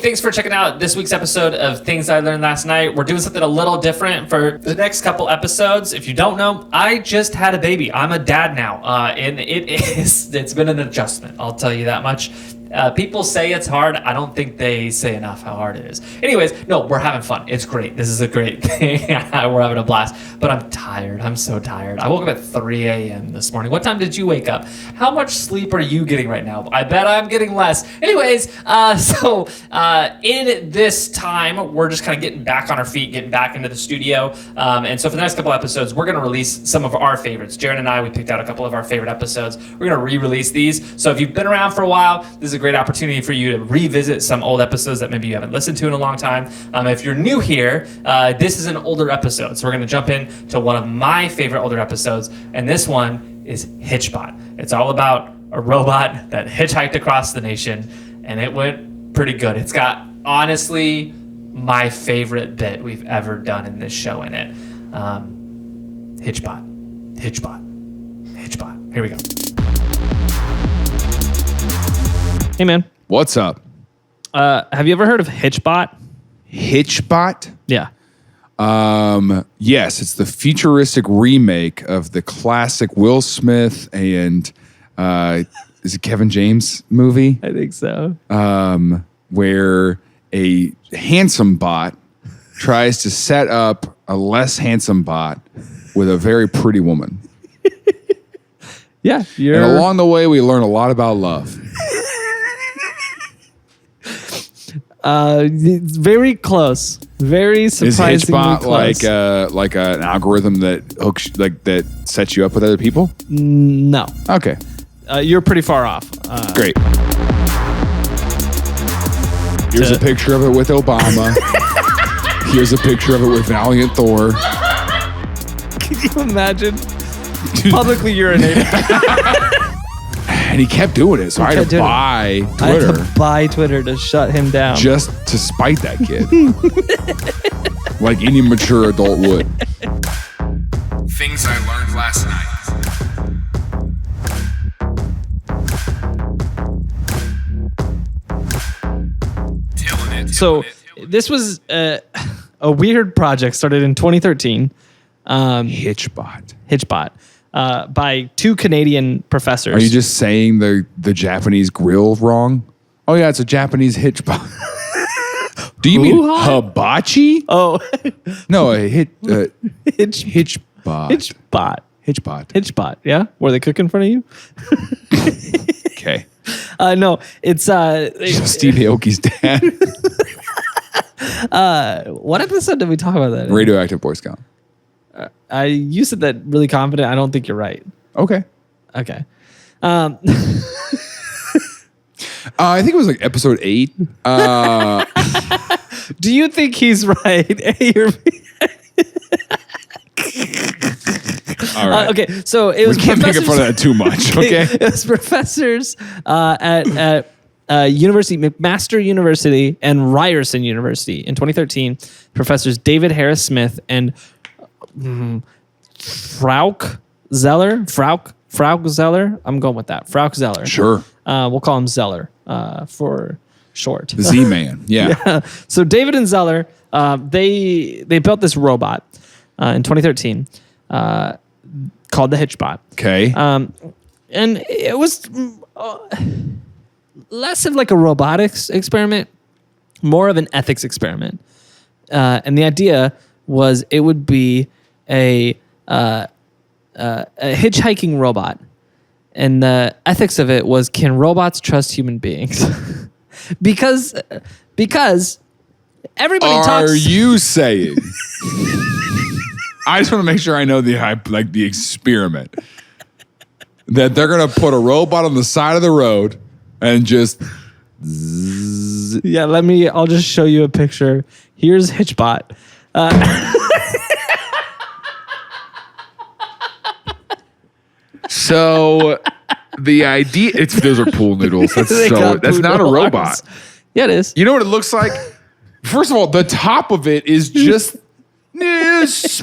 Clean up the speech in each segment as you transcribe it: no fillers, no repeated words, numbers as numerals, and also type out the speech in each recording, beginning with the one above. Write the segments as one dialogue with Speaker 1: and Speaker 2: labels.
Speaker 1: thanks for checking out this week's episode of Things I Learned Last Night. We're doing something a little different for the next couple episodes. If you don't know, I just had a baby. I'm a dad now, and it's been an adjustment. I'll tell you that much. People say it's hard. I don't think they say enough how hard it is. Anyways, no, we're having fun. It's great. This is a great thing. We're having a blast. But I'm tired. I'm so tired. I woke up at 3 a.m. this morning. What time did you wake up? How much sleep are you getting right now? I bet I'm getting less. Anyways, in this time, we're just kind of getting back on our feet, getting back into the studio. And so for the next couple episodes, we're going to release some of our favorites. Jaron and I, we picked out a couple of our favorite episodes. We're going to re-release these. So if you've been around for a while, this is a great opportunity for you to revisit some old episodes that maybe you haven't listened to in a long time. If you're new here, this is an older episode. So we're going to jump in to one of my favorite older episodes. And this one is Hitchbot. It's all about a robot that hitchhiked across the nation. And it went pretty good. It's got, honestly, my favorite bit we've ever done in this show in it. Hitchbot. Here we go. Hey, man.
Speaker 2: What's up?
Speaker 1: Have you ever heard of Hitchbot?
Speaker 2: Hitchbot?
Speaker 1: Yeah.
Speaker 2: Yes, it's the futuristic remake of the classic Will Smith and is it Kevin James movie?
Speaker 1: I think so.
Speaker 2: Where a handsome bot tries to set up a less handsome bot with a very pretty woman.
Speaker 1: Yeah.
Speaker 2: And along the way, we learn a lot about love.
Speaker 1: It's very close. Very surprisingly
Speaker 2: Is Hitchbot
Speaker 1: close.
Speaker 2: like an algorithm that hooks that sets you up with other people?
Speaker 1: No.
Speaker 2: Okay.
Speaker 1: You're pretty far off.
Speaker 2: Great. Here's a picture of it with Obama. Here's a picture of it with Valiant Thor.
Speaker 1: Can you imagine? Publicly urinating.
Speaker 2: And he kept doing it, so I had to buy Twitter.
Speaker 1: I had to buy Twitter to shut him down.
Speaker 2: Just to spite that kid. Like any mature adult would.
Speaker 3: Things I learned last night.
Speaker 1: So this was a weird project started in 2013. Hitchbot. By two Canadian professors.
Speaker 2: Are you just saying the Japanese grill wrong? Oh yeah, it's a Japanese Hitchbot. Do you mean hibachi?
Speaker 1: Oh.
Speaker 2: No, a Hitchbot.
Speaker 1: Hitchbot, yeah? Were they cook in front of you?
Speaker 2: Okay.
Speaker 1: No, it's...
Speaker 2: Steve Aoki's dad.
Speaker 1: What episode did we talk about that in?
Speaker 2: Radioactive Boy Scout.
Speaker 1: You said that really confident. I don't think you're right.
Speaker 2: Okay.
Speaker 1: Okay.
Speaker 2: I think it was like episode 8.
Speaker 1: Do you think he's right?
Speaker 2: All right.
Speaker 1: Okay, so it was.
Speaker 2: We can't make fun of that too much. Okay.
Speaker 1: It was professors at McMaster University and Ryerson University in 2013. Professors David Harris Smith and Frauk Zeller. I'm going with that. Frauk Zeller.
Speaker 2: Sure.
Speaker 1: We'll call him Zeller for short.
Speaker 2: The Z-Man. Yeah.
Speaker 1: So David and Zeller, they built this robot in 2013 called the Hitchbot.
Speaker 2: Okay.
Speaker 1: And it was less of like a robotics experiment, more of an ethics experiment. And the idea was it would be a hitchhiking robot. And the ethics of it was, can robots trust human beings? because everybody talks.
Speaker 2: Are you saying? I just want to make sure I know the experiment. That they're going to put a robot on the side of the road and just...
Speaker 1: Yeah, I'll just show you a picture. Here's Hitchbot.
Speaker 2: So the idea, those are pool noodles. That's not a robot.
Speaker 1: Yeah, it is.
Speaker 2: You know what it looks like? First of all, the top of it is just this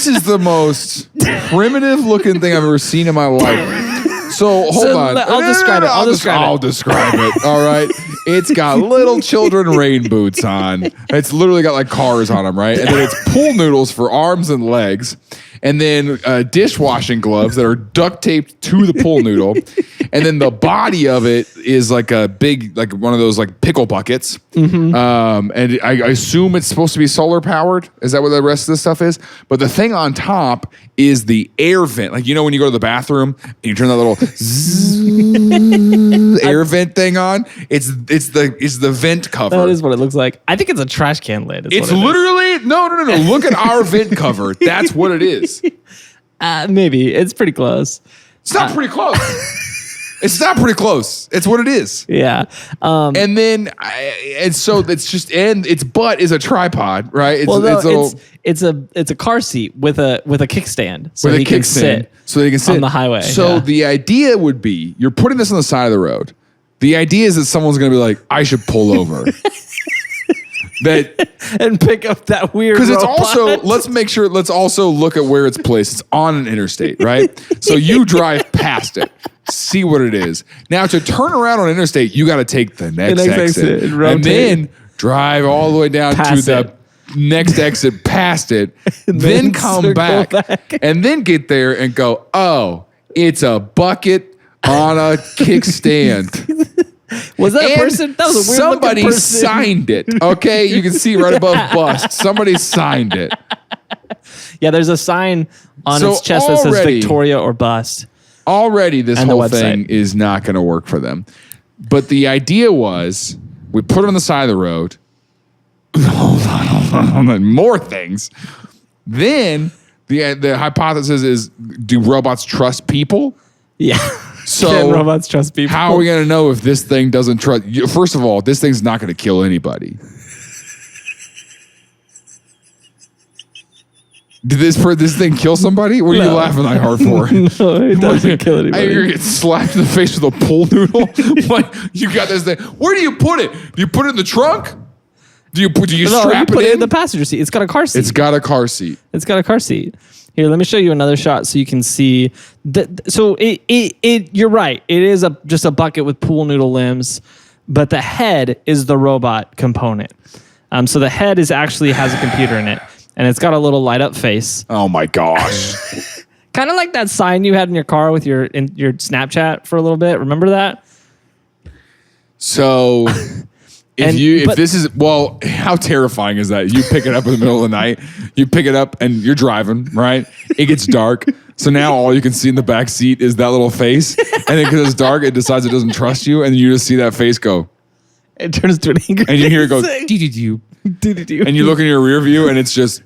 Speaker 2: is the most primitive looking thing I've ever seen in my life. So hold on.
Speaker 4: I'll describe it.
Speaker 2: I'll describe it. All right. It's got little children rain boots on. It's literally got like cars on them, right? And then it's pool noodles for arms and legs. And then dishwashing gloves that are duct taped to the pool noodle. And then the body of it is like a big, like one of those like pickle buckets. And I assume it's supposed to be solar powered. Is that what the rest of this stuff is? But the thing on top is the air vent. Like, you know, when you go to the bathroom and you turn that little air vent thing on, it's the vent cover.
Speaker 4: That is what it looks like. I think it's a trash can lid.
Speaker 2: It's literally, no. Look at our vent cover. That's what it is.
Speaker 4: Maybe. It's pretty close.
Speaker 2: It's not pretty close. It's not pretty close. It's what it is.
Speaker 4: Yeah.
Speaker 2: And then, so it's just, and its butt is a tripod, right?
Speaker 4: It's a car seat with a kickstand, so he can sit.
Speaker 2: So they can sit
Speaker 4: on the highway.
Speaker 2: So the idea would be, you're putting this on the side of the road. The idea is that someone's going to be like, I should pull over.
Speaker 4: And pick up that weird
Speaker 2: because it's
Speaker 4: robot.
Speaker 2: also let's also look at where it's placed. It's on an interstate, right? So you drive past it, see what it is. Now to turn around on an interstate, you got to take the next exit and then drive all the way down to the next exit past it, then come back and then get there and go, oh, it's a bucket on a kickstand.
Speaker 4: Was that a person? That was a weird
Speaker 2: somebody
Speaker 4: looking person.
Speaker 2: signed it. Okay, you can see right above bust. Somebody signed it.
Speaker 4: Yeah, there's a sign on its chest that says Victoria or bust.
Speaker 2: Already, this whole thing is not going to work for them. But the idea was, we put it on the side of the road. Hold on. More things. Then the hypothesis is: do robots trust people?
Speaker 4: Yeah.
Speaker 2: So
Speaker 4: can robots trust people?
Speaker 2: How are we going to know if this thing doesn't trust? First of all, this thing's not going to kill anybody. Did this thing kill somebody? What are you laughing like hard for?
Speaker 4: No, it doesn't kill anybody.
Speaker 2: You're going to get slapped in the face with a pool noodle? What? You got this thing. Where do you put it? Do you put it in the trunk? Do you strap
Speaker 4: put
Speaker 2: it
Speaker 4: in the passenger seat? It's got a car seat.
Speaker 2: It's got a car seat.
Speaker 4: It's got a car seat. Here, let me show you another shot so you can see. So you're right. It is just a bucket with pool noodle limbs, but the head is the robot component. So the head actually has a computer in it, and it's got a little light up face.
Speaker 2: Oh my gosh!
Speaker 4: Kind of like that sign you had in your car with your Snapchat for a little bit. Remember that?
Speaker 2: So. How terrifying is that? You pick it up in the middle of the night. You pick it up and you're driving, right? It gets dark. So now all you can see in the back seat is that little face. And then because it's dark, it decides it doesn't trust you. And you just see that face go.
Speaker 4: It turns to an angry.
Speaker 2: And you hear it go, doo-doo-doo. And you look in your rear view and it's just.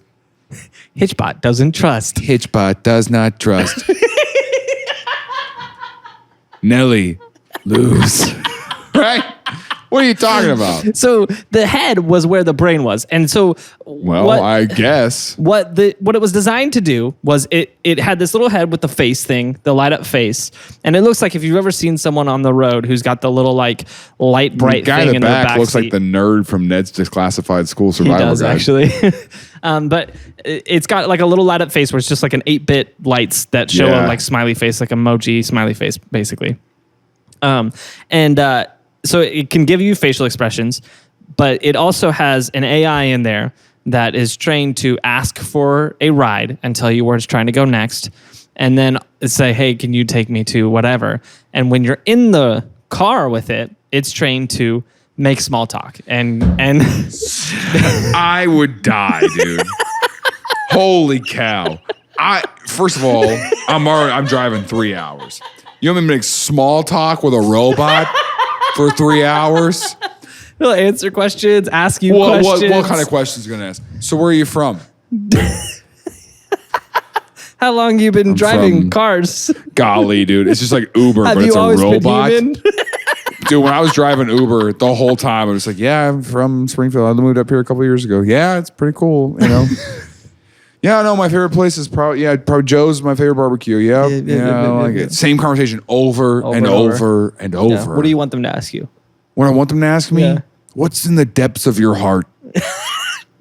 Speaker 4: Hitchbot doesn't trust.
Speaker 2: Hitchbot does not trust. Nelly, lose. Right? What are you talking about?
Speaker 4: So the head was where the brain was, and so
Speaker 2: I guess
Speaker 4: what it was designed to do was it had this little head with the face thing, the light up face, and it looks like if you've ever seen someone on the road who's got the little like light bright thing in the back
Speaker 2: looks
Speaker 4: seat.
Speaker 2: like the nerd from Ned's Declassified School Survival
Speaker 4: He does
Speaker 2: Guide.
Speaker 4: actually, but it's got like a little light up face where it's just like an 8-bit lights that show a like smiley face, like emoji smiley face, basically, So it can give you facial expressions, but it also has an AI in there that is trained to ask for a ride and tell you where it's trying to go next, and then say, hey, can you take me to whatever? And when you're in the car with it, it's trained to make small talk. And
Speaker 2: I would die, dude. Holy cow. First of all, I'm driving 3 hours. You want me to make small talk with a robot? For 3 hours?
Speaker 4: He'll answer questions, ask you questions.
Speaker 2: What kind of questions are you going to ask? So where are you from?
Speaker 4: How long you been driving cars?
Speaker 2: Golly, dude. It's just like Uber,
Speaker 4: Have
Speaker 2: but
Speaker 4: you
Speaker 2: it's a
Speaker 4: always
Speaker 2: robot.
Speaker 4: been human?
Speaker 2: Dude, when I was driving Uber the whole time, I was like, yeah, I'm from Springfield. I moved up here a couple years ago. Yeah, it's pretty cool, you know? Yeah, no, my favorite place is probably Joe's my favorite barbecue. Yeah, I like it. Same conversation over and over.
Speaker 4: Yeah. What do you want them to ask you?
Speaker 2: What I want them to ask me? What's in the depths of your heart?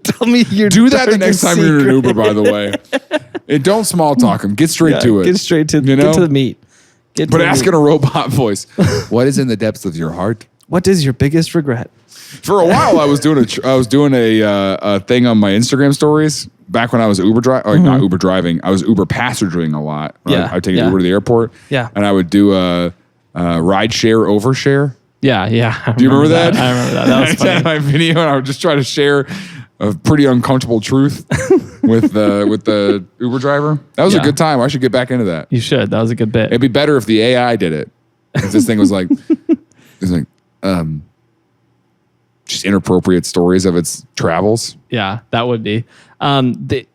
Speaker 4: Tell me your
Speaker 2: Do that the next time you're in an Uber, by the way. And don't small talk them. Get straight to it.
Speaker 4: Get straight to get to the meat.
Speaker 2: But ask in a robot voice, what is in the depths of your heart?
Speaker 4: What is your biggest regret?
Speaker 2: For a while, I was doing a thing on my Instagram stories back when I was Uber driving. Not Uber driving. I was Uber passengering a lot. Right?
Speaker 4: Yeah,
Speaker 2: I'd take
Speaker 4: yeah.
Speaker 2: an Uber to the airport.
Speaker 4: Yeah.
Speaker 2: And I would do a ride share, overshare.
Speaker 4: Yeah.
Speaker 2: Do you remember that?
Speaker 4: I remember that. That was
Speaker 2: I
Speaker 4: funny.
Speaker 2: had my video, and I would just try to share a pretty uncomfortable truth with the Uber driver. That was a
Speaker 4: Yeah.
Speaker 2: good time. I should get back into that.
Speaker 4: You should. That was a good bit.
Speaker 2: It'd be better if the AI did it. If this thing was like, just inappropriate stories of its travels.
Speaker 4: Yeah, that would be. The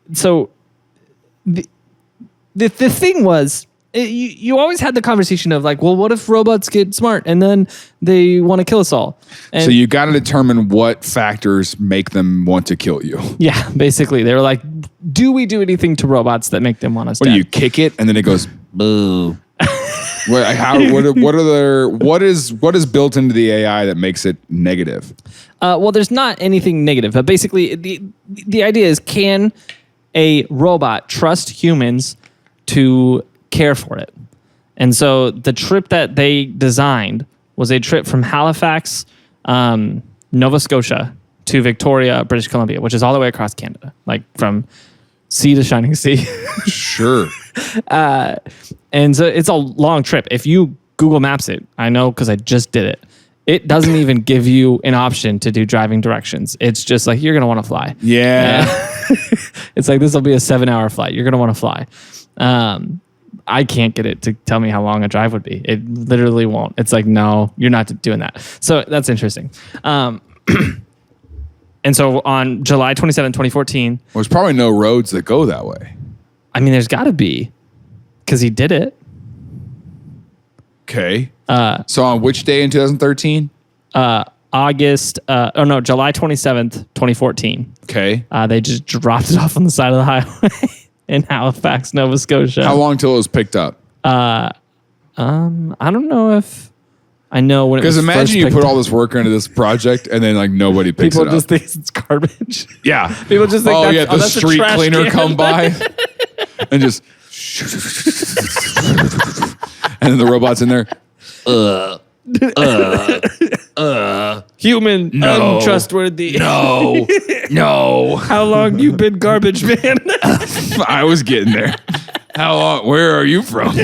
Speaker 4: thing was, you always had the conversation of like, well, what if robots get smart and then they want to kill us all? And
Speaker 2: So you got to determine what factors make them want to kill you.
Speaker 4: yeah, basically, they were like, do we do anything to robots that make them want us
Speaker 2: What do
Speaker 4: dead?
Speaker 2: you kick it and then it goes boo? What is built into the AI that makes it negative?
Speaker 4: Well, there's not anything negative, but basically, the idea is, can a robot trust humans to care for it? And so the trip that they designed was a trip from Halifax, Nova Scotia, to Victoria, British Columbia, which is all the way across Canada, like from sea to shining sea.
Speaker 2: Sure.
Speaker 4: And so it's a long trip. If you Google Maps it, I know because I just did it. It doesn't even give you an option to do driving directions. It's just like, you're going to want to fly.
Speaker 2: Yeah.
Speaker 4: It's like, this will be a 7-hour flight. You're going to want to fly. I can't get it to tell me how long a drive would be. It literally won't. It's like, no, you're not doing that. So that's interesting. And so on July 27, 2014,
Speaker 2: There's probably no roads that go that way.
Speaker 4: I mean, there's got to be, because he did it.
Speaker 2: Okay. So on which day in 2013?
Speaker 4: July 27th, 2014.
Speaker 2: Okay.
Speaker 4: They just dropped it off on the side of the highway in Halifax, Nova Scotia.
Speaker 2: How long till it was picked up?
Speaker 4: I don't know if I know when it was
Speaker 2: Because
Speaker 4: first
Speaker 2: imagine you
Speaker 4: picked
Speaker 2: put
Speaker 4: up.
Speaker 2: all this work into this project and then like nobody picks
Speaker 4: People
Speaker 2: it
Speaker 4: just
Speaker 2: up.
Speaker 4: think it's garbage.
Speaker 2: Yeah.
Speaker 4: People just think
Speaker 2: oh yeah, the
Speaker 4: that's a
Speaker 2: street
Speaker 4: trash
Speaker 2: cleaner
Speaker 4: can.
Speaker 2: come by and just and then the robot's in there.
Speaker 4: Human,
Speaker 2: No.
Speaker 4: untrustworthy.
Speaker 2: No.
Speaker 4: How long you been garbage man?
Speaker 2: I was getting there. How long? Where are you from?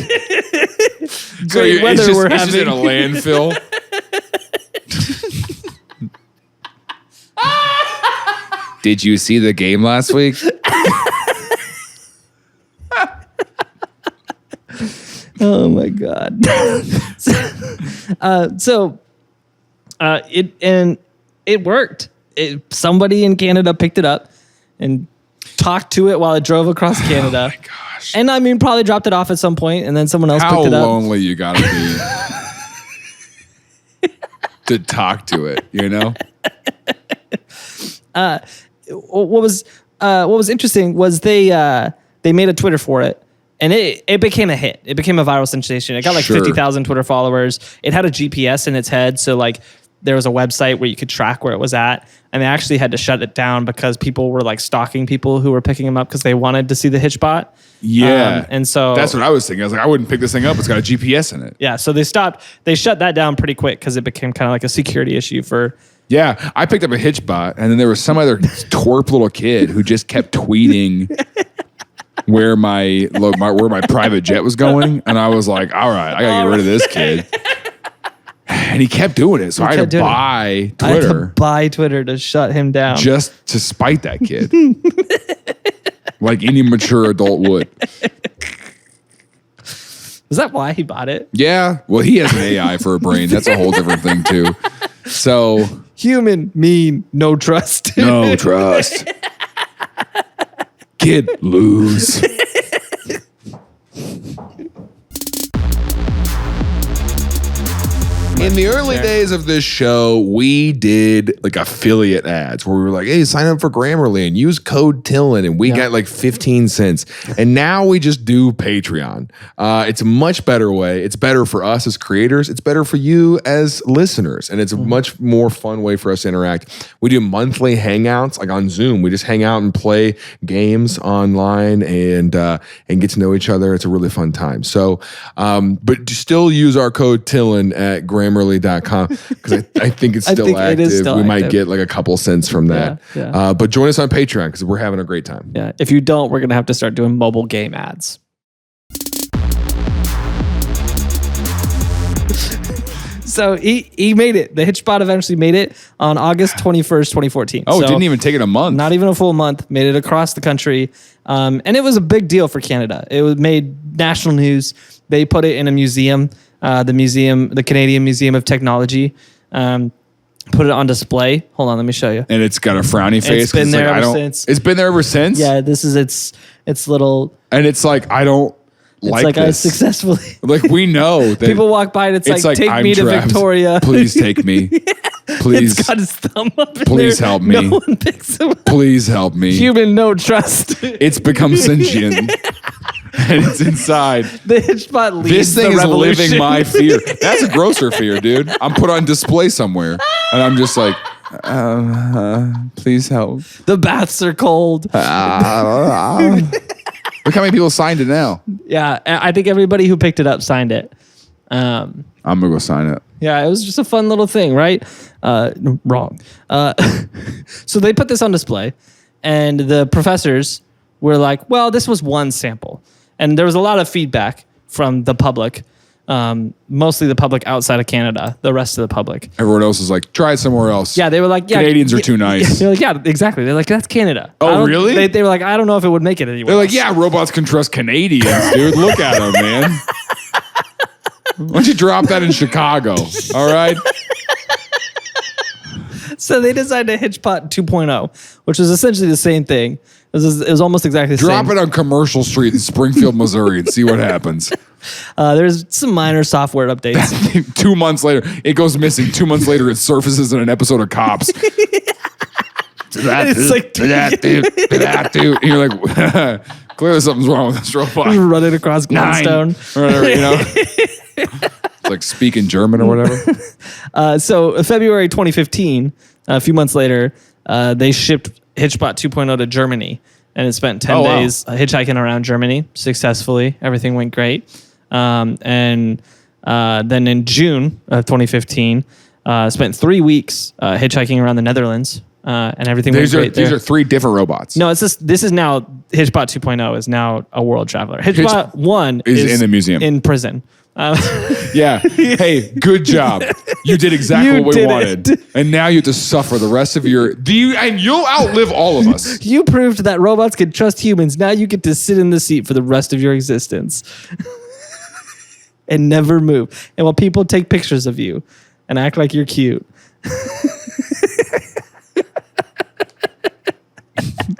Speaker 4: Great weather we're
Speaker 2: it's just in a
Speaker 4: having.
Speaker 2: landfill. Did you see the game last week?
Speaker 4: Oh my god. It worked. Somebody in Canada picked it up and talked to it while it drove across Canada.
Speaker 2: Oh my gosh.
Speaker 4: And I mean, probably dropped it off at some point, and then someone else
Speaker 2: How
Speaker 4: picked it up.
Speaker 2: lonely you gotta be to talk to it, you know?
Speaker 4: What was interesting was they made a Twitter for it, and it became a hit. It became a viral sensation. It got like
Speaker 2: Sure.
Speaker 4: 50,000 Twitter followers. It had a GPS in its head, so like there was a website where you could track where it was at, and they actually had to shut it down because people were like stalking people who were picking them up because they wanted to see the Hitchbot.
Speaker 2: Yeah.
Speaker 4: And so
Speaker 2: that's what I was thinking. I was like, I wouldn't pick this thing up. It's got a GPS in it.
Speaker 4: yeah, so they shut that down pretty quick because it became kind of like a security issue for.
Speaker 2: Yeah, I picked up a Hitchbot, and then there was some other twerp little kid who just kept tweeting where my private jet was going, and I was like, all right, I gotta get rid of this kid. And he kept doing it, so I had to buy
Speaker 4: I had to
Speaker 2: Twitter
Speaker 4: buy Twitter to shut him down.
Speaker 2: just to spite that kid, like any mature adult would.
Speaker 4: Is that why he bought it?
Speaker 2: Yeah, well, he has an AI for a brain. That's a whole different thing too. So
Speaker 4: Human, mean, no trust.
Speaker 2: no trust. Kid, lose. In the early days of this show, we did like affiliate ads where we were like, hey, sign up for Grammarly and use code TILLN, and we got like 15 cents. And now we just do Patreon. It's a much better way. It's better for us as creators. It's better for you as listeners. And it's a much more fun way for us to interact. We do monthly hangouts like on Zoom. We just hang out and play games online and get to know each other. It's a really fun time. So, but still use our code TILLN at Grammarly.com because I think it's still active.
Speaker 4: It is still
Speaker 2: we might
Speaker 4: active.
Speaker 2: get like a couple cents from that.
Speaker 4: Yeah.
Speaker 2: But join us on Patreon because we're having a great time.
Speaker 4: Yeah. If you don't, we're going to have to start doing mobile game ads. So he made it. The Hitchbot eventually made it on August 21st, 2014.
Speaker 2: Oh,
Speaker 4: so
Speaker 2: it didn't even take it a month.
Speaker 4: not even a full month. Made it across the country. And it was a big deal for Canada. It was made national news. They put it in a museum, the Canadian Museum of Technology. Put it on display. Hold on, let me show you.
Speaker 2: And it's got a frowny face.
Speaker 4: It's been
Speaker 2: 'cause
Speaker 4: there
Speaker 2: like,
Speaker 4: ever since.
Speaker 2: It's been there ever since?
Speaker 4: Yeah, this is its little.
Speaker 2: And it's like, I don't like
Speaker 4: It's like I
Speaker 2: this.
Speaker 4: successfully.
Speaker 2: Like we know that
Speaker 4: People walk by and it's like take
Speaker 2: I'm
Speaker 4: me to
Speaker 2: trapped.
Speaker 4: Victoria.
Speaker 2: Please take me. Please.
Speaker 4: It's got his thumb up in
Speaker 2: Please
Speaker 4: there.
Speaker 2: help me.
Speaker 4: No one picks him up.
Speaker 2: Please help me.
Speaker 4: Human no trust.
Speaker 2: It's become sentient. And it's inside.
Speaker 4: The Hitchbot leads
Speaker 2: This thing
Speaker 4: the
Speaker 2: is
Speaker 4: revolution.
Speaker 2: living my fear. That's a grosser fear, dude. I'm put on display somewhere. And I'm just like, please help.
Speaker 4: The baths are cold.
Speaker 2: Look how many people signed it now.
Speaker 4: Yeah, I think everybody who picked it up signed it.
Speaker 2: I'm going to go sign it.
Speaker 4: Yeah, it was just a fun little thing, right? Wrong. So they put this on display, and the professors were like, well, this was one sample. And there was a lot of feedback from the public, mostly the public outside of Canada, the rest of the public.
Speaker 2: Everyone else is like, try it somewhere else.
Speaker 4: Yeah, they were like, yeah.
Speaker 2: Canadians are too nice.
Speaker 4: They're like, yeah, exactly. They're like, that's Canada.
Speaker 2: Oh, really?
Speaker 4: They were like, I don't know if it would make it anywhere.
Speaker 2: They're like, yeah, robots can trust Canadians, dude. Look at them, man. Why don't you drop that in Chicago? All right.
Speaker 4: So they designed a Hitchbot 2.0, which was essentially the same thing. It was almost exactly the
Speaker 2: Drop
Speaker 4: same.
Speaker 2: it on Commercial Street in Springfield, Missouri, and see what happes.
Speaker 4: There's some minor software updates.
Speaker 2: 2 months later, it goes missing. 2 months later, it surfaces in an episode of Cops.
Speaker 4: It's like
Speaker 2: that dude. And you're like, clearly something's wrong with this robot.
Speaker 4: running across Glenstone.
Speaker 2: Or whatever, you know. It's like speaking German or whatever.
Speaker 4: So February 2015, a few months later, they shipped Hitchbot 2.0 to Germany, and it spent 10 days hitchhiking around Germany successfully. Everything went great. And then in June of 2015, spent 3 weeks hitchhiking around the Netherlands, and everything went great there.
Speaker 2: These are 3 different robots.
Speaker 4: No, this is now Hitchbot 2.0 is now a world traveler. Hitchbot 1
Speaker 2: is in the museum.
Speaker 4: in prison.
Speaker 2: Yeah. Hey, good job. You did exactly
Speaker 4: You
Speaker 2: what we
Speaker 4: did
Speaker 2: wanted.
Speaker 4: it.
Speaker 2: And now you have to suffer the rest of your... And you'll outlive all of us.
Speaker 4: You proved that robots can trust humans. Now you get to sit in the seat for the rest of your existence and never move. And while people take pictures of you and act like you're cute.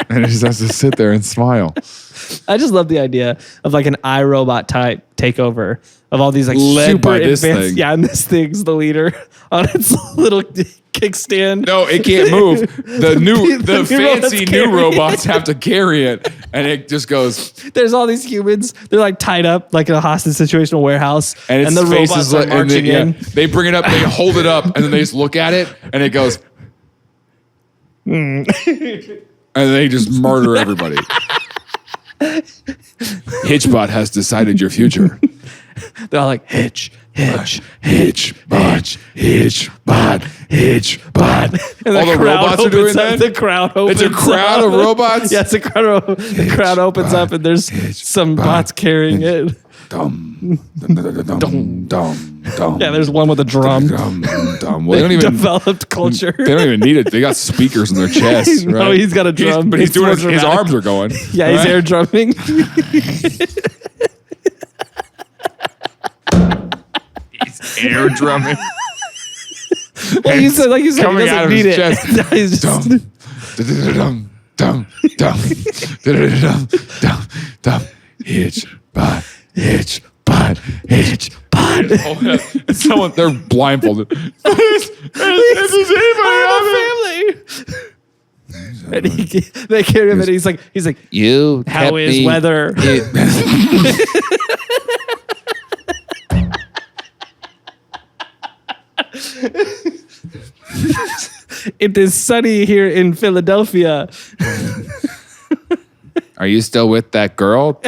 Speaker 2: And it just has to sit there and smile.
Speaker 4: I just love the idea of like an iRobot type takeover of all these like
Speaker 2: Led
Speaker 4: super
Speaker 2: by this
Speaker 4: advanced.
Speaker 2: thing.
Speaker 4: Yeah, and this thing's the leader on its little kickstand.
Speaker 2: No, it can't move. The
Speaker 4: new
Speaker 2: fancy
Speaker 4: robots
Speaker 2: new
Speaker 4: carry it.
Speaker 2: robots have to carry it, and it just goes.
Speaker 4: There's all these humans. They're like tied up like in a hostage situation warehouse,
Speaker 2: And, its
Speaker 4: the
Speaker 2: face
Speaker 4: robots
Speaker 2: is
Speaker 4: are
Speaker 2: like, and
Speaker 4: marching
Speaker 2: then,
Speaker 4: in.
Speaker 2: They bring it up, they hold it up, and then they just look at it, and it goes. And they just murder everybody. Hitchbot has decided your future.
Speaker 4: They're all like Hitchbot. And
Speaker 2: All the robots are doing that?
Speaker 4: The crowd opens
Speaker 2: It's a crowd
Speaker 4: up.
Speaker 2: of robots?
Speaker 4: Yeah, it's a crowd. The crowd opens up and there's some bots carrying it.
Speaker 2: Dum, dum, dum, dum, dum, dum.
Speaker 4: Yeah, there's one with a drum.
Speaker 2: Dum, dum. Well, they don't even.
Speaker 4: Developed culture.
Speaker 2: They don't even need it. They got speakers in their chest.
Speaker 4: No,
Speaker 2: Right?
Speaker 4: he's got a drum.
Speaker 2: But he's
Speaker 4: It's
Speaker 2: doing
Speaker 4: more
Speaker 2: it. His
Speaker 4: dramatic.
Speaker 2: arms are going.
Speaker 4: Yeah, he's
Speaker 2: right?
Speaker 4: air drumming.
Speaker 2: Air drumming.
Speaker 4: Well, you said, like you said, he
Speaker 2: Coming out
Speaker 4: doesn't
Speaker 2: of
Speaker 4: need
Speaker 2: his
Speaker 4: it.
Speaker 2: chest.
Speaker 4: No, he's just,
Speaker 2: Dum, dum, dum, dum, dum, dum. Hitchbot, Hitchbot, Hitchbot. God. Someone, they're blindfolded. Is anybody out
Speaker 4: family. And they carry him, and he's like,
Speaker 2: You
Speaker 4: how
Speaker 2: kept
Speaker 4: is
Speaker 2: me-
Speaker 4: weather? It is sunny here in Philadelphia.
Speaker 2: Are you still with that girl?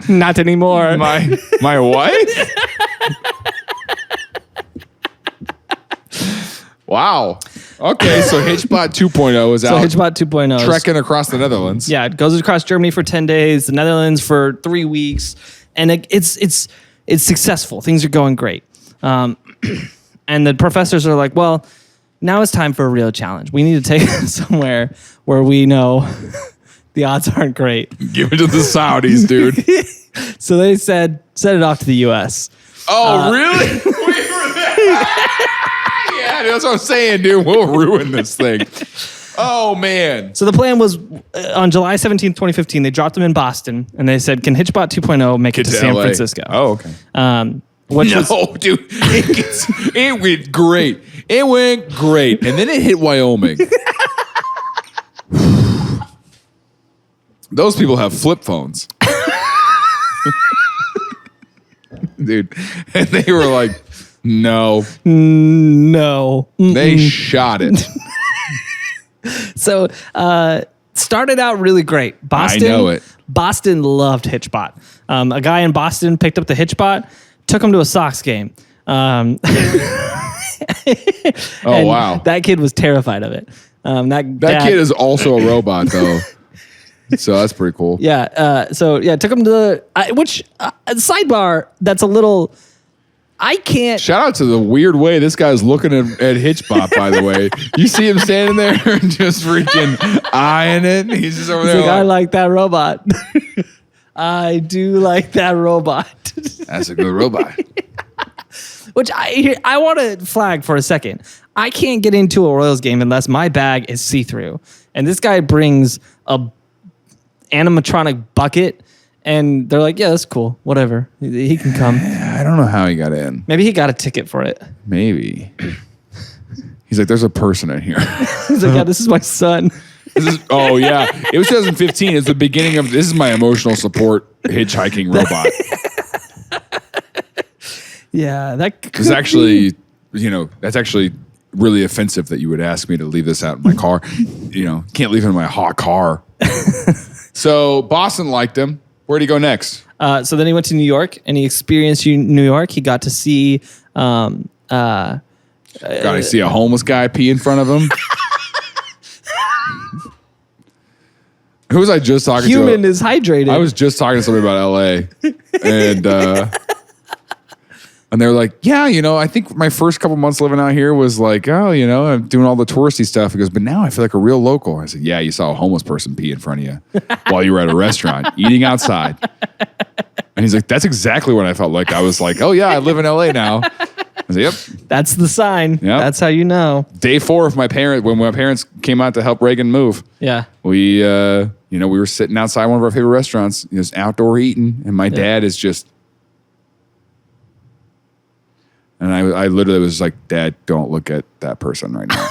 Speaker 4: Not anymore.
Speaker 2: My wife? Wow. Okay, so Hitchbot 2.0 is
Speaker 4: So
Speaker 2: out
Speaker 4: Hitchbot 2.0 is-
Speaker 2: trekking across the Netherlands.
Speaker 4: Yeah, it goes across Germany for 10 days, the Netherlands for 3 weeks, and it's successful. Things are going great. And the professors are like, well, now it's time for a real challenge. We need to take it somewhere where we know the odds aren't great.
Speaker 2: Give it to the Saudis, dude.
Speaker 4: So they said, send it off to the U.S.
Speaker 2: Oh, really? We were there. Yeah, that's what I'm saying, dude. We'll ruin this thing. Oh, man.
Speaker 4: So the plan was on July 17th, 2015, they dropped them in Boston, and they said, can Hitchbot 2.0 make it to San
Speaker 2: LA.
Speaker 4: Francisco?
Speaker 2: Oh, okay.
Speaker 4: Which was,
Speaker 2: Dude, it went great. It went great. And then it hit Wyoming. Those people have flip phones. Dude. And they were like, no.
Speaker 4: no.
Speaker 2: They shot it.
Speaker 4: So started out really great. Boston,
Speaker 2: I know it.
Speaker 4: Boston loved Hitchbot. A guy in Boston picked up the Hitchbot, took him to a Sox game.
Speaker 2: Oh,
Speaker 4: And
Speaker 2: wow.
Speaker 4: that kid was terrified of it.
Speaker 2: That kid is also a robot, though. So that's pretty cool.
Speaker 4: Yeah. Took him to the sidebar. That's a little. I can't.
Speaker 2: Shout out to the weird way this guy's looking at Hitchbot, by the way. You see him standing there and just freaking eyeing it. He's just over
Speaker 4: He's
Speaker 2: there.
Speaker 4: like, I like that robot. I do like that robot.
Speaker 2: That's a good robot.
Speaker 4: Which I want to flag for a second. I can't get into a Royals game unless my bag is see-through. And this guy brings a animatronic bucket, and they're like, yeah, that's cool. Whatever. He can come.
Speaker 2: I don't know how he got in.
Speaker 4: Maybe he got a ticket for it.
Speaker 2: Maybe. He's like, there's a person in here.
Speaker 4: He's like, yeah, this is my son.
Speaker 2: Oh, yeah. It was 2015. It's the beginning of, this is my emotional support hitchhiking robot.
Speaker 4: Yeah, that
Speaker 2: It's actually, that's actually really offensive that you would ask me to leave this out in my car. Can't leave it in my hot car. So Boston liked him. Where'd he go next?
Speaker 4: So then he went to New York, and he experienced New York. He got to see.
Speaker 2: Got to see a homeless guy pee in front of him. Who was I just talking
Speaker 4: Human
Speaker 2: to?
Speaker 4: is hydrated.
Speaker 2: I was just talking to somebody about LA, and they were like, "Yeah, I think my first couple months living out here was like, I'm doing all the touristy stuff." He goes, "But now I feel like a real local." I said, "Yeah, you saw a homeless person pee in front of you while you were at a restaurant eating outside." And he's like, "That's exactly what I felt like." I was like, "Oh yeah, I live in LA now." I said, "Yep."
Speaker 4: That's the sign.
Speaker 2: Yep.
Speaker 4: That's how you know.
Speaker 2: Day 4 of when my parents came out to help Reagan move.
Speaker 4: Yeah.
Speaker 2: We, we were sitting outside one of our favorite restaurants, just outdoor eating, and my dad is just, and I literally was like, "Dad, don't look at that person right now."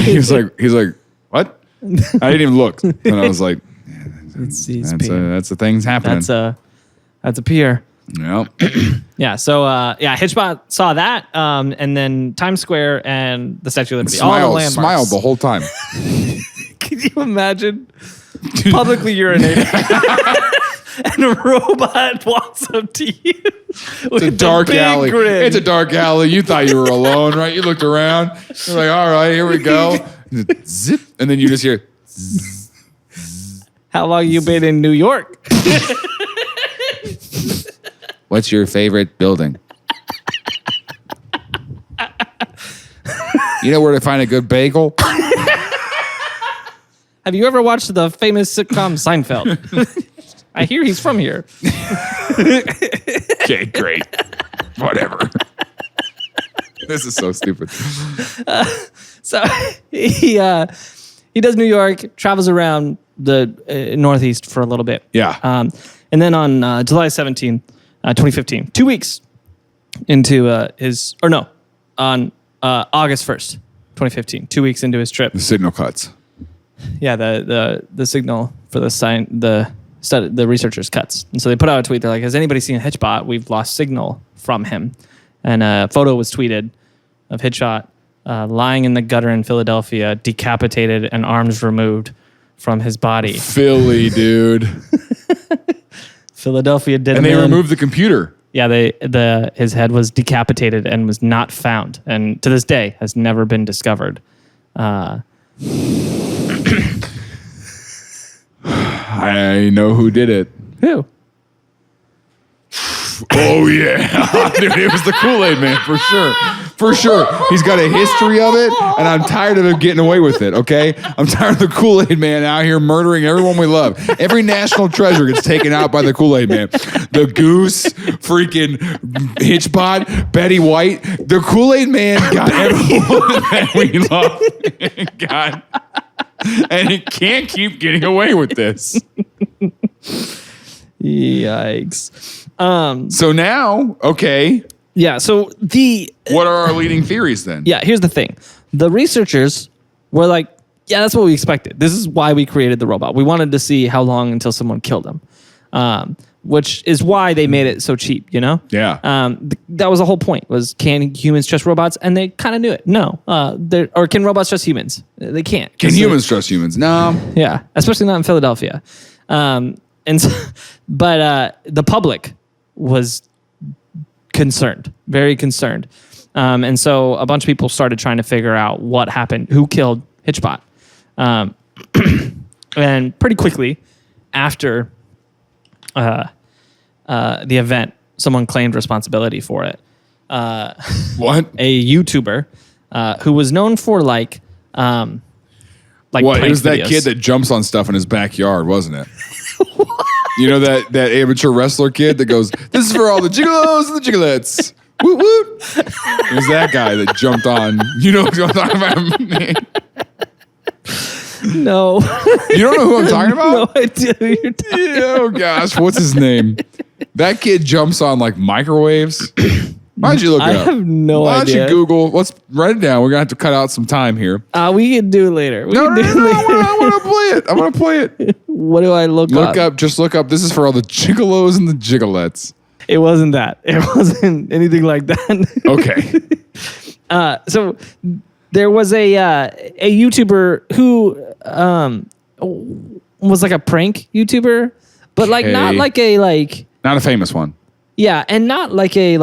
Speaker 2: he's like, "What?" I didn't even look, and I was like,
Speaker 4: He's
Speaker 2: "That's the things happening."
Speaker 4: That's a peer.
Speaker 2: Yep.
Speaker 4: Yeah. So Hitchbot saw that, and then Times Square and the Statue of Liberty. All the landmarks.
Speaker 2: Smiled the whole time.
Speaker 4: Can you imagine publicly urinating and a robot walks up to you?
Speaker 2: It's a dark alley. It's a dark alley. You thought you were alone, right? You looked around. You're like, all right, here we go. Zip. And then you just hear.
Speaker 4: How long you been in New York?
Speaker 2: What's your favorite building? You know where to find a good bagel?
Speaker 4: Have you ever watched the famous sitcom Seinfeld? I hear he's from here.
Speaker 2: Okay, great. Whatever. This is so stupid.
Speaker 4: So he does New York, travels around, northeast for a little bit.
Speaker 2: Yeah.
Speaker 4: And then on July 17th, 2015, 2 weeks into on August 1st, 2015, 2 weeks into his trip.
Speaker 2: The signal cuts.
Speaker 4: Yeah, the signal for the researchers cuts. And so they put out a tweet. They're like, has anybody seen Hitchbot? We've lost signal from him. And a photo was tweeted of Hitchbot lying in the gutter in Philadelphia, decapitated and arms removed from his body.
Speaker 2: Philly, dude.
Speaker 4: Philadelphia did
Speaker 2: And they removed the computer.
Speaker 4: Yeah, his head was decapitated and was not found, and to this day has never been discovered.
Speaker 2: I know who did it.
Speaker 4: Who?
Speaker 2: Oh yeah, dude, it was the Kool-Aid Man for sure. For sure. He's got a history of it, and I'm tired of him getting away with it, okay? I'm tired of the Kool-Aid Man out here murdering everyone we love. Every national treasure gets taken out by the Kool-Aid Man. The Goose, freaking Hitchbot, Betty White. The Kool-Aid Man got everyone that we love. God. And he can't keep getting away with this.
Speaker 4: Yikes.
Speaker 2: So now, okay.
Speaker 4: Yeah, so
Speaker 2: What are our leading theories then?
Speaker 4: Yeah, here's the thing. The researchers were like, yeah, that's what we expected. This is why we created the robot. We wanted to see how long until someone killed him, which is why they made it so cheap, you know?
Speaker 2: Yeah.
Speaker 4: That was the whole point, was can humans trust robots? And they kind of knew it. No. Or can robots trust humans? They can't.
Speaker 2: Can humans trust humans? No.
Speaker 4: Yeah, especially not in Philadelphia. But the public was concerned, very concerned. And so a bunch of people started trying to figure out what happened, who killed Hitchbot. And pretty quickly after the event, someone claimed responsibility for it.
Speaker 2: What?
Speaker 4: A YouTuber who was known for like
Speaker 2: What?
Speaker 4: prank
Speaker 2: It was that
Speaker 4: videos.
Speaker 2: kid that jumps on stuff in his backyard, wasn't it? You know that amateur wrestler kid that goes, "This is for all the gigolos and the gigolettes." Woot woot. It was that guy that jumped on. You know what I'm talking about?
Speaker 4: No.
Speaker 2: You don't know who I'm talking about?
Speaker 4: No idea who you're talking
Speaker 2: Yeah, oh gosh, what's his name? That kid jumps on like microwaves. Why don't you look it
Speaker 4: I
Speaker 2: up?
Speaker 4: have no
Speaker 2: Why don't
Speaker 4: idea.
Speaker 2: you Google? Let's write it down. We're gonna have to cut out some time here.
Speaker 4: We can do it later. We
Speaker 2: No,
Speaker 4: can
Speaker 2: no,
Speaker 4: do
Speaker 2: no,
Speaker 4: it
Speaker 2: no,
Speaker 4: later.
Speaker 2: I want to play it. I want to play it.
Speaker 4: What do I look up?
Speaker 2: Just look up. This is for all the gigolos and the gigolettes.
Speaker 4: It wasn't that. It wasn't anything like that.
Speaker 2: Okay.
Speaker 4: So there was a YouTuber who was like a prank YouTuber, but like not
Speaker 2: Okay.
Speaker 4: like a like
Speaker 2: Not a famous one.
Speaker 4: yeah, and not like a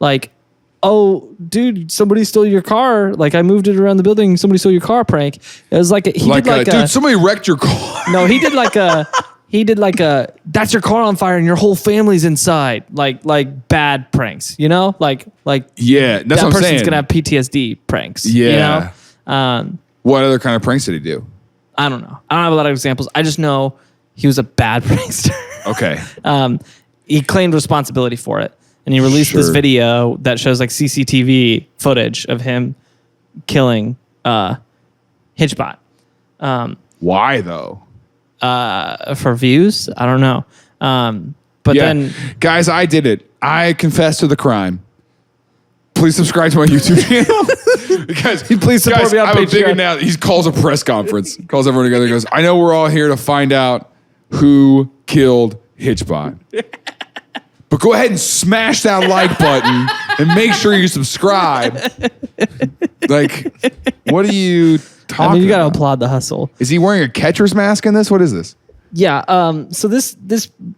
Speaker 4: like oh dude, somebody stole your car. Like I moved it around the building. Somebody stole your car prank. It was like
Speaker 2: Dude, somebody wrecked your car.
Speaker 4: no, he did like a that's your car on fire and your whole family's inside. Like bad pranks, you know? Like
Speaker 2: Yeah, that's
Speaker 4: that
Speaker 2: what I'm
Speaker 4: person's
Speaker 2: saying.
Speaker 4: gonna have PTSD pranks.
Speaker 2: Yeah.
Speaker 4: You know?
Speaker 2: What other kind of pranks did he do?
Speaker 4: I don't know. I don't have a lot of examples. I just know he was a bad prankster.
Speaker 2: Okay.
Speaker 4: He claimed responsibility for it. And he released this
Speaker 2: Sure.
Speaker 4: video that shows like CCTV footage of him killing Hitchbot.
Speaker 2: Why though?
Speaker 4: For views? I don't know. But
Speaker 2: Yeah.
Speaker 4: then
Speaker 2: Guys, I did it. I confessed to the crime. Please subscribe to my YouTube channel. Because
Speaker 4: Please support
Speaker 2: guys,
Speaker 4: me on
Speaker 2: I'm a big
Speaker 4: Patreon.
Speaker 2: now. He calls a press conference, calls everyone together, and goes, "I know we're all here to find out who killed Hitchbot. But go ahead and smash that like button and make sure you subscribe." Like, what are you talking
Speaker 4: I mean, you gotta
Speaker 2: about?
Speaker 4: applaud the hustle.
Speaker 2: Is he wearing a catcher's mask in this? What is this?
Speaker 4: Yeah. So this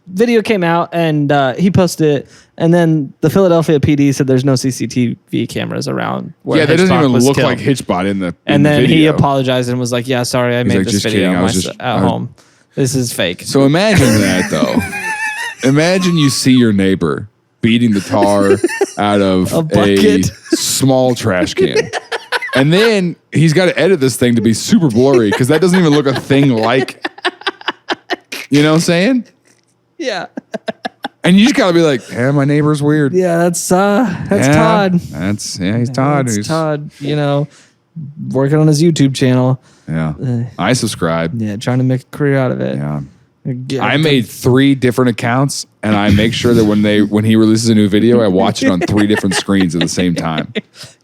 Speaker 4: video came out and he posted it, and then the Philadelphia PD said there's no CCTV cameras around. Where
Speaker 2: Yeah, that doesn't
Speaker 4: Hitchbot
Speaker 2: even
Speaker 4: was
Speaker 2: look
Speaker 4: killed.
Speaker 2: like Hitchbot in the
Speaker 4: And then he
Speaker 2: video.
Speaker 4: apologized and was like, "Yeah, sorry, I made
Speaker 2: like,
Speaker 4: this
Speaker 2: "Just
Speaker 4: video
Speaker 2: kidding, I was
Speaker 4: at
Speaker 2: just- I was-
Speaker 4: home. This is fake."
Speaker 2: So imagine that though. Imagine you see your neighbor beating the tar out of
Speaker 4: A bucket.
Speaker 2: small trash can. And then he's got to edit this thing to be super blurry because that doesn't even look a thing like. You know what I'm saying?
Speaker 4: Yeah.
Speaker 2: And you just got to be like, "Yeah, my neighbor's weird."
Speaker 4: Yeah, that's
Speaker 2: Yeah,
Speaker 4: Todd.
Speaker 2: He's Todd.
Speaker 4: That's
Speaker 2: He's
Speaker 4: Todd, working on his YouTube channel.
Speaker 2: Yeah. I subscribe.
Speaker 4: Yeah, trying to make a career out of it.
Speaker 2: Yeah. I made 3 different accounts, and I make sure that when he releases a new video, I watch it on 3 different screens at the same time.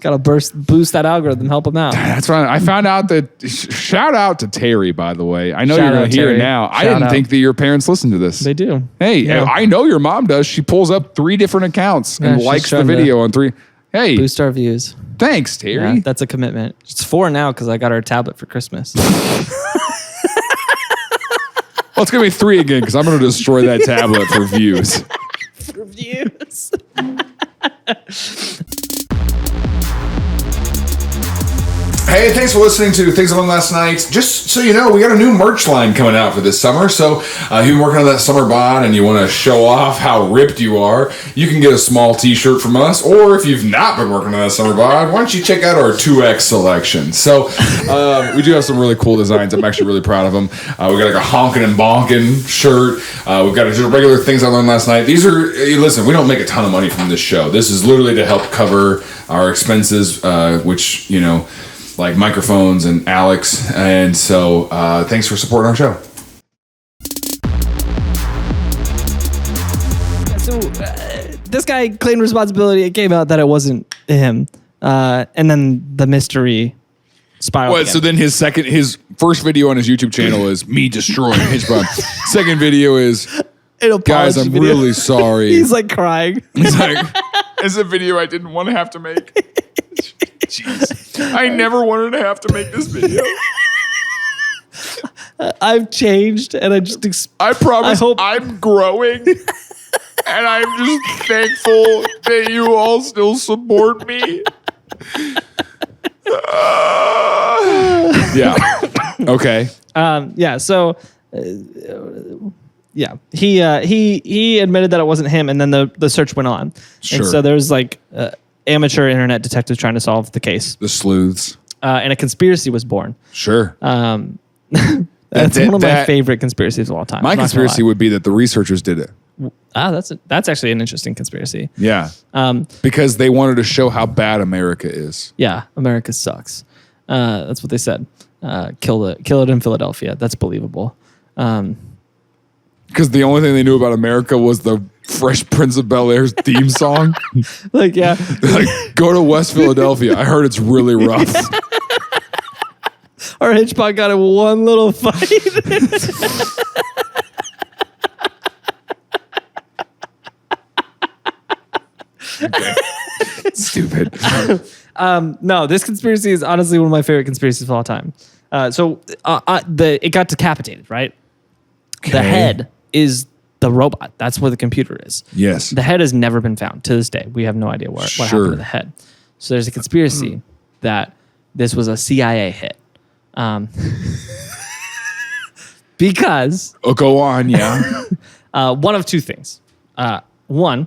Speaker 4: Gotta boost that algorithm, help him out.
Speaker 2: That's right. I found out that. Shout out to Terry, by the way. I know
Speaker 4: Shout
Speaker 2: you're going
Speaker 4: out,
Speaker 2: to hear it
Speaker 4: Terry.
Speaker 2: now. I
Speaker 4: Shout
Speaker 2: didn't
Speaker 4: out.
Speaker 2: think that your parents listened to this.
Speaker 4: They do.
Speaker 2: Hey,
Speaker 4: Yeah.
Speaker 2: I know your mom does. She pulls up 3 different accounts and
Speaker 4: she's
Speaker 2: likes the
Speaker 4: trying to
Speaker 2: video on 3. Hey,
Speaker 4: Boost our views.
Speaker 2: thanks, Terry.
Speaker 4: Yeah, that's a commitment. It's 4 now because I got her a tablet for Christmas.
Speaker 2: Well, it's going to be 3 again because I'm going to destroy that tablet for views.
Speaker 4: For views.
Speaker 3: Hey, thanks for listening to Things I Learned Last Night. Just so you know, we got a new merch line coming out for this summer. So if you've been working on that summer bod and you want to show off how ripped you are, you can get a small t-shirt from us. Or if you've not been working on that summer bod, why don't you check out our 2X selection. So
Speaker 2: We do have some really cool designs. I'm actually really proud of them. We got like a honkin' and bonkin' shirt. We've got just regular Things I Learned Last Night. These are, listen, we don't make a ton of money from this show. This is literally to help cover our expenses, which, like microphones and Alex. And so thanks for supporting our show.
Speaker 4: So this guy claimed responsibility. It came out that it wasn't him. And then the mystery spiraled.
Speaker 2: What?
Speaker 4: again.
Speaker 2: So then his first video on his YouTube channel is me destroying Hitchbot. Second video is,
Speaker 4: An
Speaker 2: guys, I'm
Speaker 4: apology video.
Speaker 2: really sorry.
Speaker 4: He's like crying.
Speaker 2: He's like, it's a video I didn't want to have to make. Jeez. I never wanted to have to make this video.
Speaker 4: I've changed, and I just
Speaker 2: I promise
Speaker 4: I hope-
Speaker 2: I'm growing. And I'm just thankful that you all still support me. Yeah. Okay.
Speaker 4: yeah. So yeah, he admitted that it wasn't him, and then the search went on.
Speaker 2: Sure.
Speaker 4: And so there's like amateur internet detectives trying to solve the case,
Speaker 2: The sleuths.
Speaker 4: and a conspiracy was born.
Speaker 2: Sure.
Speaker 4: That's one of my favorite conspiracies of all time.
Speaker 2: My
Speaker 4: I'm not gonna
Speaker 2: conspiracy
Speaker 4: lie.
Speaker 2: would be that the researchers did it.
Speaker 4: That's actually an interesting conspiracy.
Speaker 2: Yeah. Because they wanted to show how bad America is.
Speaker 4: Yeah, America sucks. That's what they said. Kill it in Philadelphia. That's believable.
Speaker 2: Because the only thing they knew about America was the Fresh Prince of Bel-Air's theme song.
Speaker 4: Like, yeah.
Speaker 2: They're like, go to West Philadelphia. I heard it's really rough.
Speaker 4: Our Hitchbot got in one little fight.
Speaker 2: Stupid.
Speaker 4: No, this conspiracy is honestly one of my favorite conspiracies of all time. It got decapitated, right? The head is the robot. That's where the computer is.
Speaker 2: Yes.
Speaker 4: The head has never been found to this day. We have no idea what happened to the head. So there's a conspiracy that this was a CIA hit. Because
Speaker 2: Oh, go on, yeah.
Speaker 4: one of two things. One,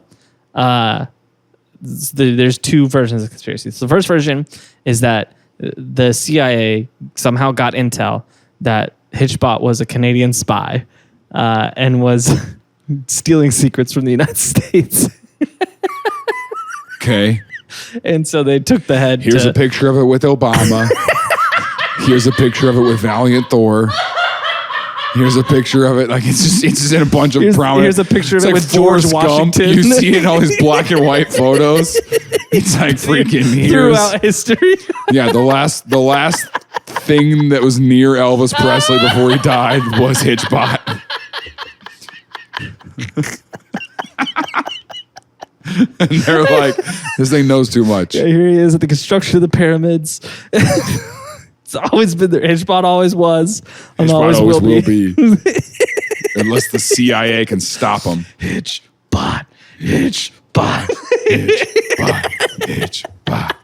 Speaker 4: there's two versions of conspiracy. So the first version is that the CIA somehow got intel that Hitchbot was a Canadian spy and was stealing secrets from the United States.
Speaker 2: Okay.
Speaker 4: And so they took the head.
Speaker 2: Here's a picture of it with Obama. Here's a picture of it with Valiant Thor. Here's a picture of it. Like it's just in a bunch of prominent.
Speaker 4: Here's a picture of
Speaker 2: it's
Speaker 4: it
Speaker 2: like
Speaker 4: with George
Speaker 2: Forrest Gump.
Speaker 4: Washington.
Speaker 2: You see it in all these black and white photos. It's like freaking years.
Speaker 4: Throughout history.
Speaker 2: Yeah, the last thing that was near Elvis Presley before he died was Hitchbot. And they're like, this thing knows too much.
Speaker 4: Yeah, here he is at the construction of the pyramids. It's always been there. Hitchbot always was. And
Speaker 2: Hitchbot
Speaker 4: always will be.
Speaker 2: Unless the CIA can stop him.
Speaker 4: Hitchbot.
Speaker 2: Hitchbot. Hitchbot. Hitchbot.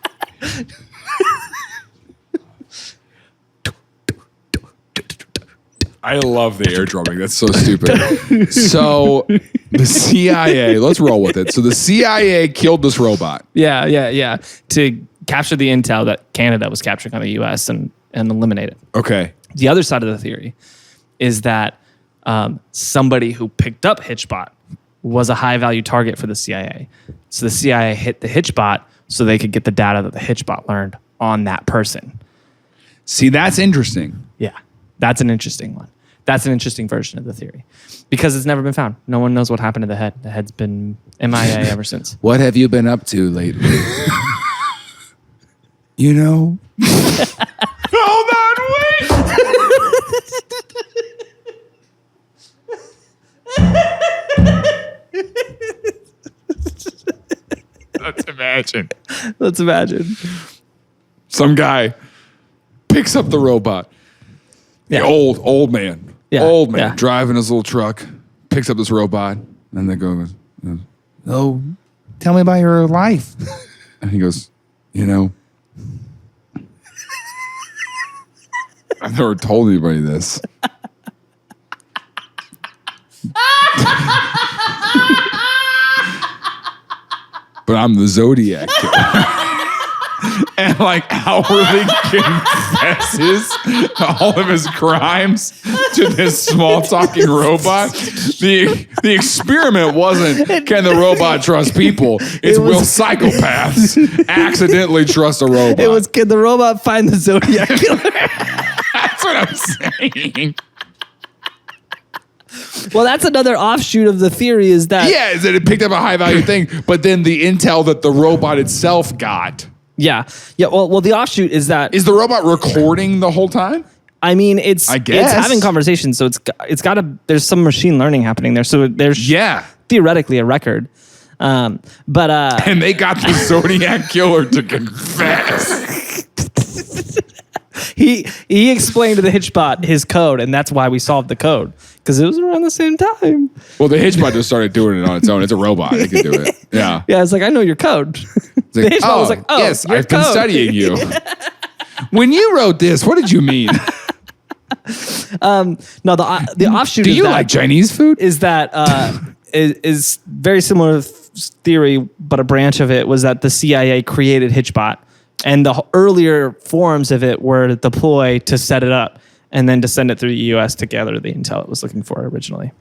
Speaker 2: I love the air drumming. That's so stupid. So the CIA, let's roll with it. So the CIA killed this robot.
Speaker 4: Yeah. To capture the intel that Canada was capturing on the U.S. and eliminate it.
Speaker 2: Okay.
Speaker 4: The other side of the theory is that somebody who picked up Hitchbot was a high-value target for the CIA. So the CIA hit the Hitchbot so they could get the data that the Hitchbot learned on that person.
Speaker 2: See, that's interesting.
Speaker 4: Yeah, that's an interesting one. That's an interesting version of the theory because it's never been found. No one knows what happened to the head. The head's been MIA ever since.
Speaker 2: What have you been up to lately? You know? Hold on, wait.
Speaker 4: Let's imagine.
Speaker 2: Some guy picks up the robot.
Speaker 4: Yeah.
Speaker 2: The old man.
Speaker 4: Yeah.
Speaker 2: Old man
Speaker 4: Yeah.
Speaker 2: driving his little truck, picks up this robot, and they go, "Oh, tell me about your life." And he goes, "You know, I've never told anybody this." But I'm the Zodiac killer. And like outwardly confesses all of his crimes to this small talking robot. The experiment wasn't can the robot trust people? It's will psychopaths accidentally trust a robot?
Speaker 4: It was, can the robot find the Zodiac killer?
Speaker 2: That's what I'm saying.
Speaker 4: Well, that's another offshoot of the theory is that...
Speaker 2: Yeah, is that it picked up a high value thing, but then the intel that the robot itself got.
Speaker 4: Yeah. Well, the offshoot is that...
Speaker 2: Is the robot recording the whole time?
Speaker 4: I mean, it's
Speaker 2: guess.
Speaker 4: having conversations, so it's got to... There's some machine learning happening there, so there's theoretically a record. And
Speaker 2: they got the Zodiac killer to confess.
Speaker 4: He explained to the Hitchbot his code, and that's why we solved the code, because it was around the same time.
Speaker 2: Well, the Hitchbot just started doing it on its own. It's a robot. It can do it. Yeah.
Speaker 4: Yeah, it's like, I know your code.
Speaker 2: It's like,
Speaker 4: The Hitchbot was like, oh,
Speaker 2: yes,
Speaker 4: your
Speaker 2: I've been
Speaker 4: code.
Speaker 2: studying you. When you wrote this, what did you mean?
Speaker 4: No, the offshoot
Speaker 2: Do
Speaker 4: of
Speaker 2: you
Speaker 4: that
Speaker 2: like Chinese food?
Speaker 4: is that is very similar theory, but a branch of it was that the CIA created Hitchbot, and the earlier forms of it were deployed to set it up and then to send it through the U.S. to gather the intel it was looking for originally,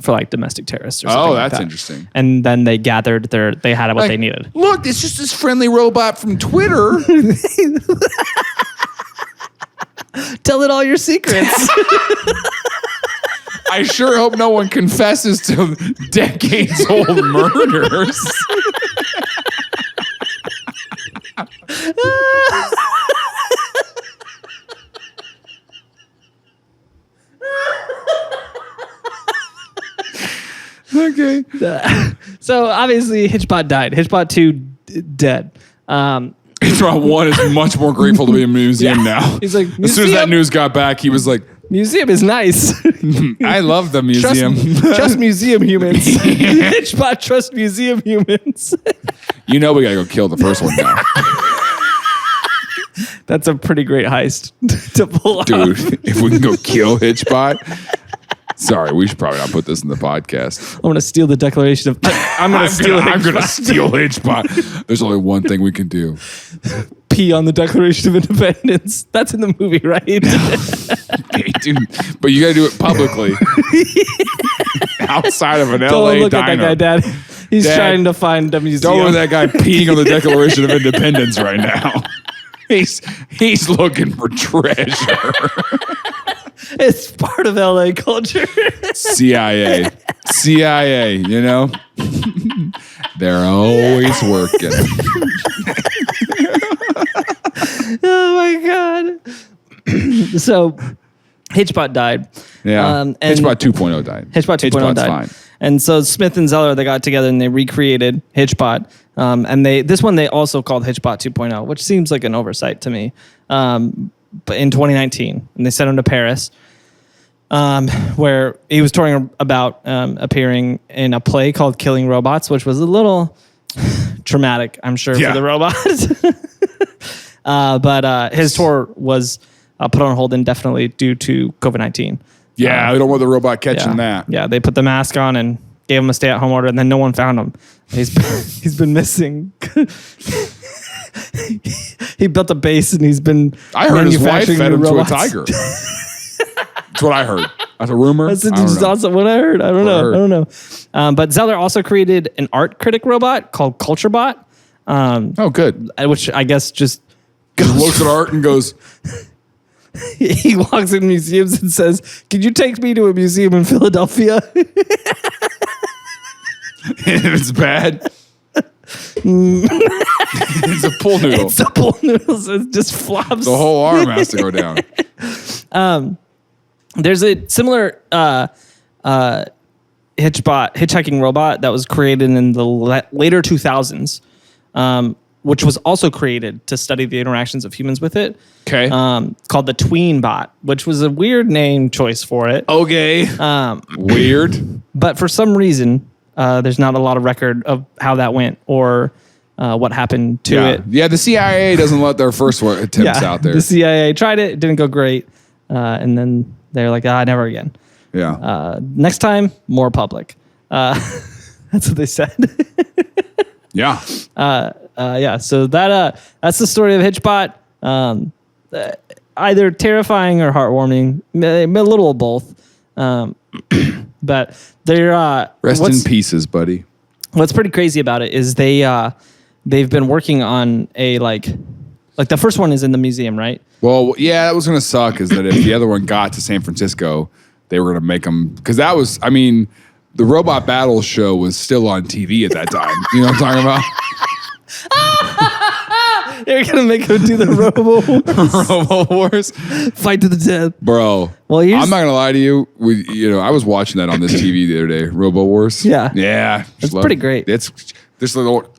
Speaker 4: for like domestic terrorists or something.
Speaker 2: Oh,
Speaker 4: like
Speaker 2: that's
Speaker 4: that.
Speaker 2: interesting.
Speaker 4: And then they gathered they had what
Speaker 2: Like,
Speaker 4: they needed.
Speaker 2: Look, it's just this friendly robot from Twitter.
Speaker 4: Tell it all your secrets.
Speaker 2: I sure hope no one confesses to decades-old murders. Okay.
Speaker 4: So obviously Hitchbot died. Hitchbot 2 dead.
Speaker 2: Hitchbot 1 is much more grateful to be in a museum now.
Speaker 4: He's like,
Speaker 2: as soon as that
Speaker 4: museum?
Speaker 2: news got back, he was like,
Speaker 4: Museum is nice.
Speaker 2: I love the museum.
Speaker 4: Trust museum humans. Hitchbot trust museum humans.
Speaker 2: You know we gotta go kill the first one now.
Speaker 4: That's a pretty great heist to pull off.
Speaker 2: Dude, if we can go kill Hitchbot. Sorry, we should probably not put this in the podcast.
Speaker 4: I'm going to steal the Declaration of... I'm going to steal
Speaker 2: I'm gonna
Speaker 4: Hitchbot.
Speaker 2: steal Hitchbot. There's only one thing we can do.
Speaker 4: Pee on the Declaration of Independence. That's in the movie, right?
Speaker 2: Okay, dude, but you gotta do it publicly. Outside of an LA
Speaker 4: Don't look
Speaker 2: diner.
Speaker 4: at that guy, Dad. He's
Speaker 2: Dad,
Speaker 4: trying to find a museum.
Speaker 2: Don't look at that guy peeing on the Declaration of Independence right now. He's looking for treasure.
Speaker 4: It's part of LA culture.
Speaker 2: CIA, you know? They're always working.
Speaker 4: Oh my God. So Hitchbot died.
Speaker 2: Yeah.
Speaker 4: And
Speaker 2: Hitchbot 2.0 died.
Speaker 4: Hitchbot 2.0
Speaker 2: Hitchbot's
Speaker 4: died.
Speaker 2: fine.
Speaker 4: And so Smith and Zeller, they got together and they recreated Hitchbot. And this one they also called Hitchbot 2.0, which seems like an oversight to me. But in 2019, and they sent him to Paris, where he was touring about appearing in a play called Killing Robots, which was a little traumatic, I'm sure,
Speaker 2: Yeah.
Speaker 4: for the robot. But his tour was put on hold indefinitely due to COVID-19.
Speaker 2: Yeah, we don't want the robot catching that.
Speaker 4: Yeah, they put the mask on and gave him a stay-at-home order, and then no one found him. He's been missing. He built a base, and he's been.
Speaker 2: I heard his wife
Speaker 4: manufacturing
Speaker 2: fed him
Speaker 4: new
Speaker 2: to a
Speaker 4: robots.
Speaker 2: tiger. That's what I heard. That's a rumor.
Speaker 4: That's
Speaker 2: I don't know.
Speaker 4: also what I heard. I don't
Speaker 2: What I
Speaker 4: know. But Zeller also created an art critic robot called CultureBot,
Speaker 2: Oh, good.
Speaker 4: which I guess just
Speaker 2: Just looks at art and goes,
Speaker 4: he walks in museums and says, "Could you take me to a museum in Philadelphia?"
Speaker 2: It's bad. It's a pool noodle.
Speaker 4: It's a pool noodle. So it just flops.
Speaker 2: The whole arm has to go down.
Speaker 4: There's a similar hitchhiking robot that was created in the later 2000s, which was also created to study the interactions of humans with it.
Speaker 2: Okay.
Speaker 4: Called the Tween Bot, which was a weird name choice for it.
Speaker 2: Okay. Weird.
Speaker 4: But for some reason, there's not a lot of record of how that went or what happened to it.
Speaker 2: Yeah, the CIA doesn't let their first attempts out there.
Speaker 4: The CIA tried it. It didn't go great. And then they're like, never again.
Speaker 2: Yeah.
Speaker 4: Next time, more public. That's what they said.
Speaker 2: Yeah.
Speaker 4: Yeah. So that's the story of Hitchbot. Either terrifying or heartwarming, a little of both. But they're
Speaker 2: Rest in pieces, buddy.
Speaker 4: What's pretty crazy about it is they've been working on a like the first one is in the museum, right?
Speaker 2: Well, yeah, that was going to suck is that if the other one got to San Francisco, they were going to make them, because that was, I mean, the Robot Battle show was still on TV at that time. You know what I'm talking about?
Speaker 4: They're going to make him do the Robo Wars.
Speaker 2: Robo Wars.
Speaker 4: Fight to the death.
Speaker 2: Bro,
Speaker 4: well,
Speaker 2: I'm not going to lie to you. I was watching that on this TV the other day, Robo Wars.
Speaker 4: Yeah.
Speaker 2: Yeah.
Speaker 4: It's pretty great.
Speaker 2: It's this little...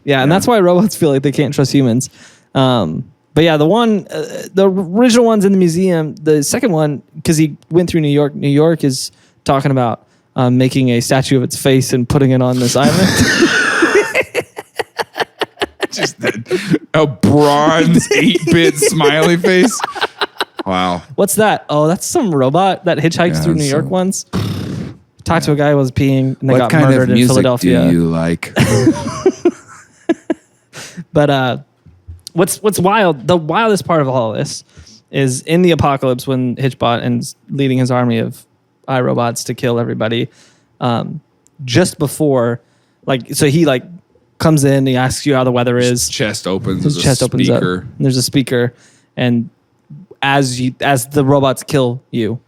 Speaker 4: Yeah, and that's why robots feel like they can't trust humans. But yeah, the original one's in the museum. The second one, because he went through New York. New York is talking about making a statue of its face and putting it on this island.
Speaker 2: Just a bronze 8-bit smiley face. Wow.
Speaker 4: What's that? Oh, that's some robot that hitchhikes through New York once. Talked to a guy who was peeing and they got murdered in Philadelphia.
Speaker 2: What kind of music do you like?
Speaker 4: But what's wild, the wildest part of all this is in the apocalypse when Hitchbot is leading his army of iRobots to kill everybody. Just before, so he comes in, he asks you how the weather is.
Speaker 2: His chest opens.
Speaker 4: His chest opens up. There's a speaker, and as the robots kill you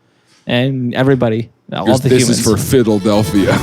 Speaker 4: and everybody, all the humans.
Speaker 2: This is for Philadelphia.